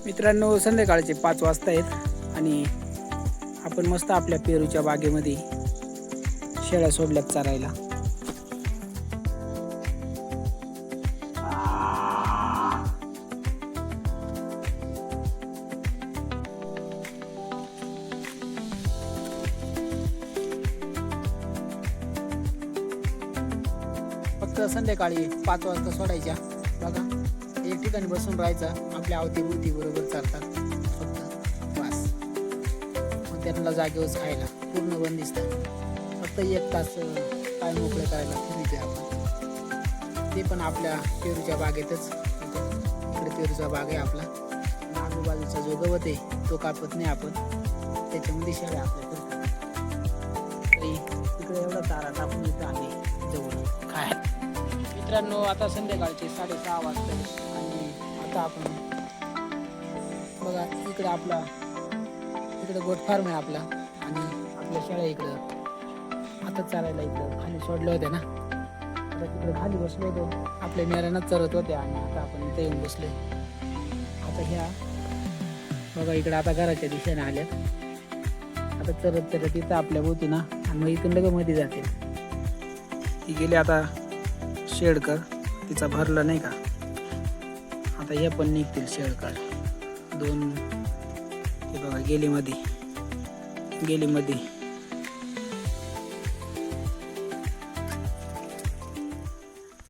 मित्रांनो, संध्याकाळचे 5 वाजता आहेत आणि आपण मस्त आपल्या पेरूच्या बागेमध्ये शेळ्या सोडल्यात चरायला. फक्त संध्याकाळी 5 वाजता सोडायच्या. बघा, एक ठिकाणी बसून राहायचं, आपल्या अवतीभोवती बरोबर चालतात फक्त बस. मग त्यांना जागेवर खायला पूर्ण बंदिस्त. फक्त 1 तास पाय मोकळे करायला फिरायचे आपण, ते पण आपल्या पेरूच्या बागेतच. इकडे पेरूचा बाग आहे आपला, आजूबाजूचा जो गवत आहे तो कापत नाही आपण, त्याच्यामध्ये शेळ्या आपल्या फिरतात. तिकडे एवढा चारा टाकून इथं आले जवळ काय. मित्रांनो, आता संध्याकाळचे 6:30 वाजता आणि आता आपण बघा इकडे आपला गोट फार्म आहे आपला आणि आपल्या शेळ्या इकडं आता चालायला इकडं खाली सोडले होते ना. आता तिकडे खाली बसलो होतो, आपल्या मेरांनाच चरत होत्या आणि आता आपण इथे येऊन बसले. आता ह्या बघा इकडे आता घराच्या दिशेने आल्या, आता चरत इथं आपल्या भोवती ना, आणि मग इथून लगेच मध्ये जाते. ती गेली आता शेडकर, तिचा भरला नाही का. आता हे पण निघतील शेडकर 2. हे बघा गेली मध्ये